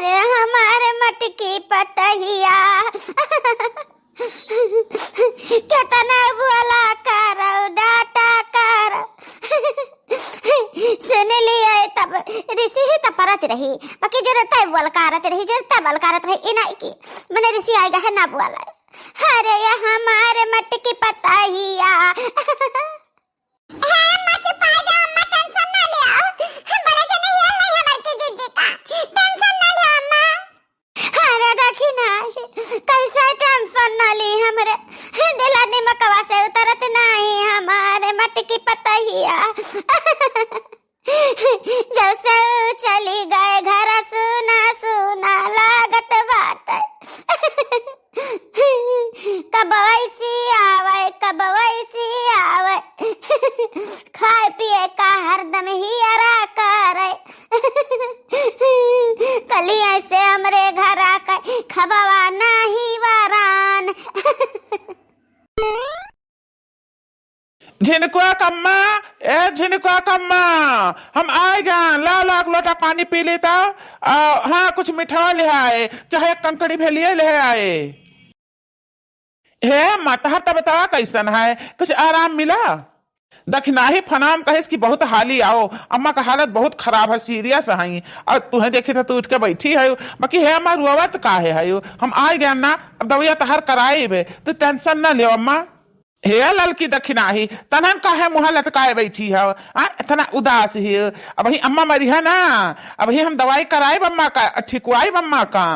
अरे हमारे मटकी पतहिया केतना बोला करो डाटा करो सुन लिए तब ऋषि ही तब परत रही बाकी जरूरत है बोल करत रही जरूरत बोल करत रही इनाई की मैंने ऋषि आएगा है ना बोला। अरे ये हमारे मटकी पतहिया कैसा टेंशन न ली हमरे दिला निमकवा से उतरत नहीं हमारे मटकी पतहिया जब से चली गए घर सुना सुना लागत बात कब वैसी आवे खाए पिए का हरदम ही अरा करे कली ऐसे हमरे घर आकर खबवा नहीं वारान। झिनकुआ कम्मा झिनकुआ कम्मा हम आए गए ला लाख लोटा पानी पी लेता। हाँ कुछ मिठा ले आए चाहे कंकड़ी भेलिए ले आए। हे माता तब बता कैसन है कुछ आराम मिला? दखनाही फनाम कहे कि बहुत हाली आओ अम्मा का हालत बहुत खराब है सीरियस है और तुम्हें देखे था तू उठ के बैठी है बाकी है अम्मा रुआवत का है हम आ गए ना अब दवाइया तहर कराई बे तो टेंशन ना ले अम्मा। हे ललकी दखनाही तनन का है मुँह लटकाए बैठी है इतना उदास ही अब ही अम्मा मरी है ना अब ही हम दवाई कराए अम्मा का ठिकवाई अम्मा का।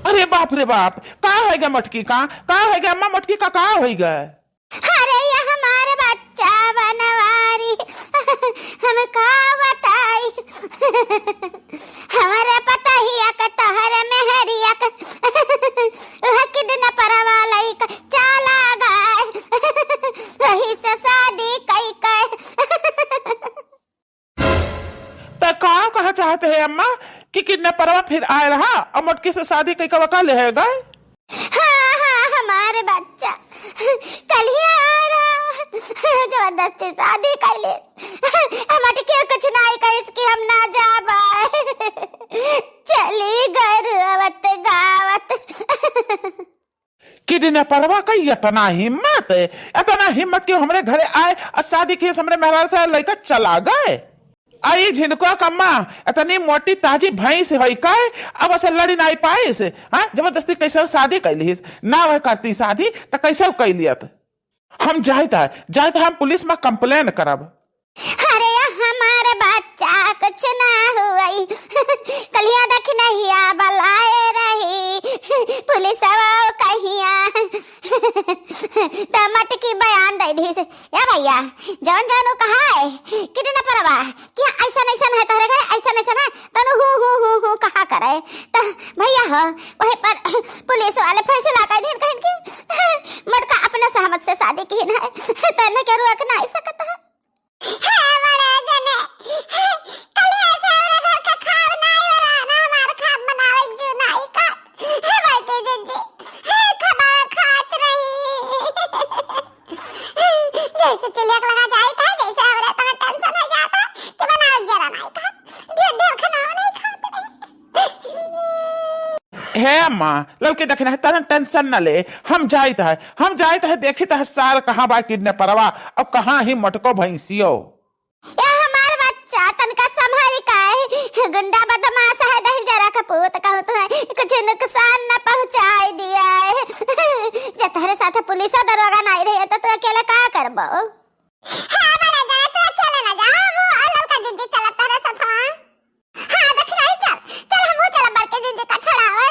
अरे बाप रे बाप का होगा मटकी का होगा अम्मा मटकी का होगा? अरे ये हमारे बच्चा बनवारी हम का बताई हमारे पता ही का तहरे मेहरिया का वह कितना परवालाई का चला गए वही से शादी कई तो का कहा चाहते हैं अम्मा कि कितने परवा फिर आए रहा और मटकी से शादी कई का वका लेगा? हाँ हमारे बच्चा कल ही आ रहा जबरदस्ती शादी कर ले मटकी कुछ नहीं कह इसकी हम ना जा पाए चली घर आवत गावत कितने परवा कई इतना हिम्मत क्यों हमरे घरे आए और शादी के हमरे मेहरार से लड़का चला गए। आई झिनकुआ कम्मा इतनी मोटी ताजी भैंस है का अब ऐसे लड़ी नहीं पाए से हाँ जबरदस्ती कैसे शादी कैली ना वह करती शादी तो कैसे कैलियत हम जाए हम पुलिस में कंप्लेन करब। अरे हमारे बच्चा कुछ ना हुई कलिया देख नहीं आ बलाए रही पुलिस कहिया तो मटकी बयान दे दी या भैया जौन जानू कहा है कितना परवा कि ऐसा है तोहरे घरे ऐसा है तनु हु कहा करे तो भैया हो वही पर पुलिस वाले फैसला कर दिन कहीं की मटका अपने सहमत से शादी की ना तने के रोक ना सकता है। है अम्मा लड़के देखना है तना टेंशन न ले हम जाते है देखे तो सार कहाँ बा किडने परवा अब कहाँ ही मटको भैंसियो या हमार बच्चा तनका संभारी काहे गुंडा बदमाश है दही जरा का पूत कहू तो है कुछ नुकसान न पहुंचाई दिया है जे तेरे साथ पुलिस दरोगा नहीं रही तो तू अकेले का करबो? हां बड़ा जा तू अकेले ना जा वो अलग का जिद्दी चलता रे सफा हां देख रही चल हम चल बढ़ के जिद्दी का छड़ावे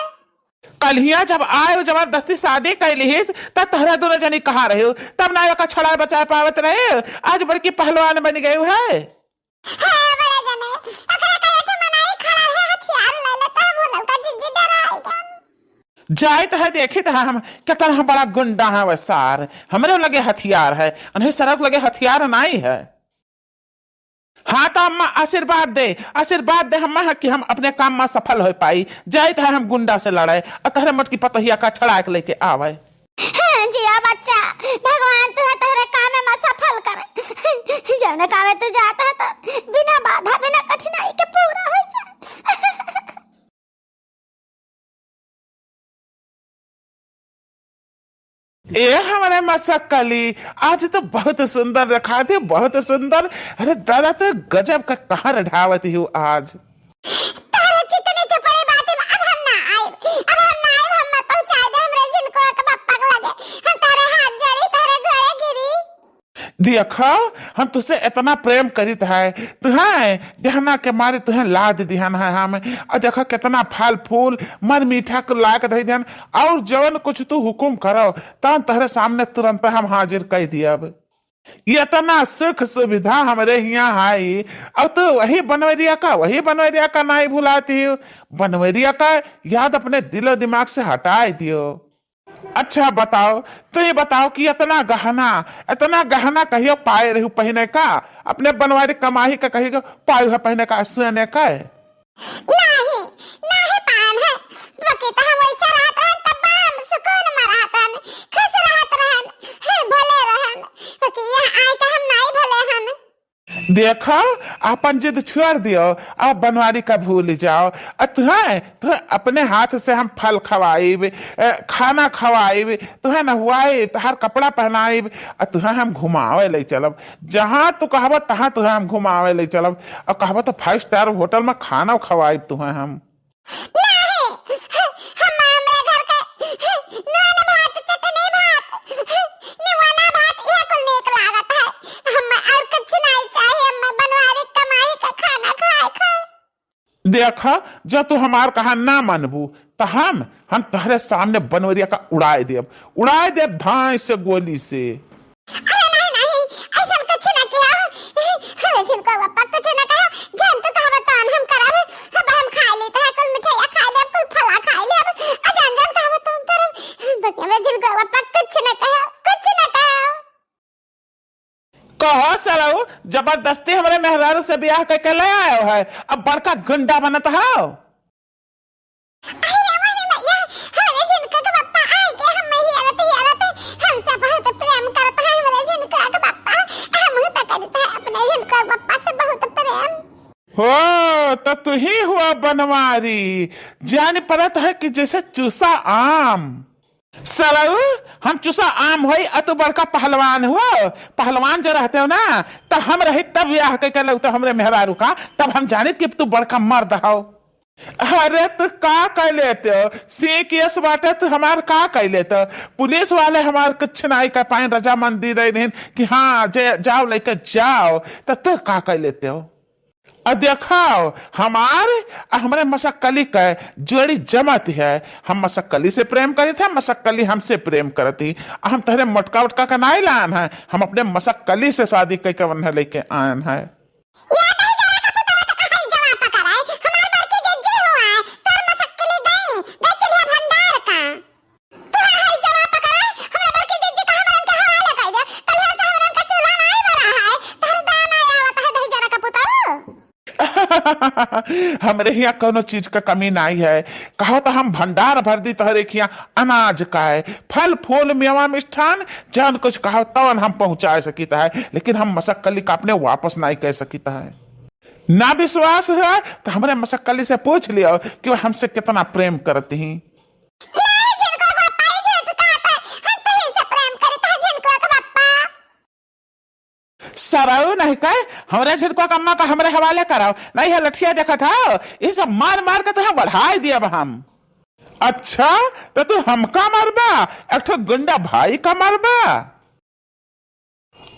कलिया जब आए जबरदस्ती शादी कैलिस तब तहरा दोनों जनी कहाँ रहे तब ना का छड़ा बचा पावत रहे आज बड़की पहलवान बन गए है। जाए तो है देखे तो हम कितना बड़ा गुंडा है वसार हमरे लगे हथियार है उन्हें सड़क लगे हथियार नहीं है। हाँ तो अम्मा आशीर्वाद दे अम्मा कि हम अपने काम में सफल हो पाई जाए है हम गुंडा से लड़ाए और तहरे मटकी पतहिया का छड़ा के लेके आवे। जिया बच्चा भगवान तोहरे काम में सफल करे जौन काम तू जाता है तो बिना बाधा बिना कठिनाई के पूरा हो जाए। ए हमारे मसक्कली आज तो बहुत सुंदर रखा थे, बहुत सुंदर। अरे दादा तो गजब का कहाँ रढ़ावती हूँ आज। तारे चिकने चपड़े बातें में अब हम ना आए हम पहुंचा दे हमरे जिनको का पप्पा को लगे हम तारे हाथ जड़ी तारे घोड़े गिरी। देखो हम तुझसे इतना प्रेम करीत है तुहें गहना के मारे तुहें लाद दिहन है हम और देखो कितना फल फूल मर मीठा को ला के दे दिहन और जवन कुछ तू हुकुम करो तन तहरे सामने तुरंत हम हाजिर कर दियब। ये इतना सुख सुविधा हमारे यहाँ है अब तो वही बनवरिया का नहीं भुलाती हो। बनवरिया का याद अपने दिलो दिमाग से हटाए दियो। अच्छा बताओ तो ये बताओ कि इतना गहना कहियो पाए रहू पहने का अपने बनवारी कमाही का कही पाए है पहने का सुने का नहीं पान है बाकी तो हम ऐसा रहत रहन तमाम सुकून में रहत रहन खुश रहत रहन भले रहन बाकी यहाँ आए तो हम नहीं भले हन। देखो अपन जिद छोड़ दियो अब बनवारी का भूल जाओ। तुम्हें अपने हाथ से हम फल खवाइब खाना खवाइब तुम्हें नहवाई हर कपड़ा पहनाइब और तुम्हें हम घुमावे ले चलब जहां तू कहब तहां तुम्हें हम घुमावे ले चलब और कहब तो 5 स्टार होटल में खाना खवाइब तुम्हें हम। देखा जब तू हमार कहा ना मानबू तो हम तहरे सामने बनवरिया का उड़ाए देब धाई से गोली से। अरे नहीं ऐसा कुछ ना किया हमें जिनको पापा कुछ ना कहा जान तो कहा बतान हम करावे अब हम खा लेते हैं कुल मिठाई खा ले कुल फला खा ले अब जान कहा बतान करम बाकी हमें जिनको पापा कुछ ना कहा कहो सरो जबरदस्ती हमारे मेहरारू से ब्याह करके ले आयो है अब बड़का गुंडा बनत हो। हो तो तू ही हुआ बनवारी जान पड़त है कि जैसे चूसा आम सरऊ हम चूसा आम हो तो बड़का पहलवान हुआ पहलवान जो रहते हो ना तो हम रहे तब ब्याह करके लगता हमरे मेहरारू का तब हम जाने कि तू बड़का मर्द हो। अरे तू का कह लेते हो सी केस बाटे तू हमार का कह लेते हो पुलिस वाले हमार कुछ नहीं कर पाए रजामंदी दे दिन कि हाँ जाओ लेके जाओ तो तू का कह लेते हो। और देखाओ हमारे मसक्कली का जोड़ी जमत है हम मसक्कली से प्रेम करी थे मसक्कली हमसे प्रेम करती हम तहरे मटका उटका का नहीं लान है हम अपने मसक्कली से शादी करके लेके आन है। हमरे यहाँ कोनो चीज का कमी नहीं है कहो तो हम भंडार भर दी तोहरे यहाँ अनाज का है फल फूल मेवा मिष्ठान जान कुछ कहो तो हम पहुंचा सकीता है लेकिन हम मसक्कली का अपने वापस नहीं कह सकीता है। ना विश्वास है तो हमारे मसक्कली से पूछ लियो कि वो हमसे कितना प्रेम करती हैं। सराऊ नहीं कहे हमारे झिड़को अम्मा का हमारे हवाले कराओ नहीं है लठिया देखा था ये सब मार मार के तो बढ़ाई दिया हम। अच्छा तो तू हमका मरबा एक तो गुंडा भाई का मरबा।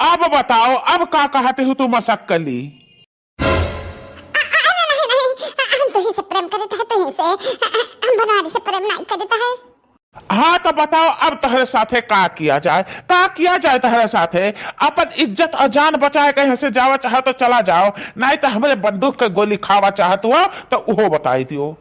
अब बताओ अब का कहते हो तू मसक्कली। हम तो ही से प्रेम करते हैं तो ही से हम बनवारी से प्रेम नहीं करते हैं। हाँ तो बताओ अब तहरे साथे का किया जाए तहरे साथे अपन इज्जत और जान बचाए कहीं से जावा चाहे तो चला जाओ नहीं तो हमारे बंदूक के गोली खावा चाहत हुआ तो वो बताई दियो।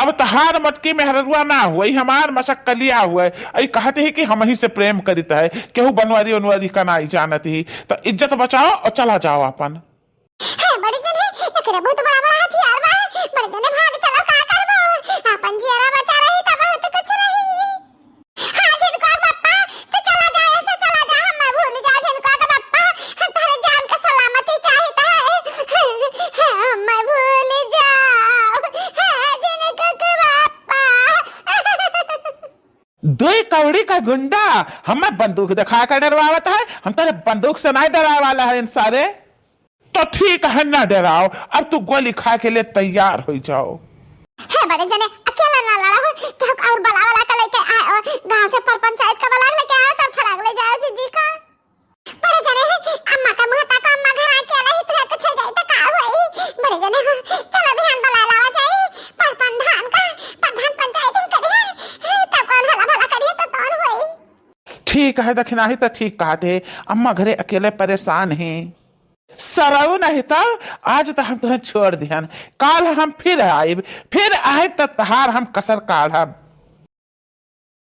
अब तहार मटकी मेहरुआ ना हुई हमार मसक्कलिया हुए कहते ही कि हम ही से प्रेम करित है केहू बनवारी उनवारी का नहीं जानती ही तो इज्जत बचाओ और चला जाओ अपन। बड़े जने एकरे बहुत बड़ा बड़ा हथियार बा बड़े जने भाग चला का करबो अपन जियरा बचा रही तब बहुत कुछ रही हां जिनको पप्पा तो चला जा ऐसे चला जा हम भूल जा जिनको का पप्पा तेरे जान का सलामती चाहता है मैं भूल जाओ जिनको का पप्पा दो कौड़ी का गुंडा हमें बंदूक दिखा कर डरवावत है। हम तेरे बंदूक से नहीं डरा वाला है इन सारे। तो ठीक है ना डराओ, अब तू गोली खा के लिए तैयार हो जाओ। है बड़े जने अकेला ना लड़ा हो कि और बला वाला का लेके आए गांव से पर पंचायत का बला लेके आए तब छड़ाग ले जाओ जीजी का। बड़े जने अम्मा का मुंह तक अम्मा घर आके रही तो कुछ जाए तो का होई। बड़े जने चलो बिहान बला लावा जाए पर प्रधान का प्रधान पंचायत ही करिए तब कौन हला भला करिए तो कौन होई। ठीक है दखनाही तो ठीक कहते, अम्मा घरे अकेले परेशान हैं। सरऊ नहीं तब आज तो हम तुम्हें छोड़ दिहन, काल हम फिर आइब तो तहार हम कसर काढ़ब।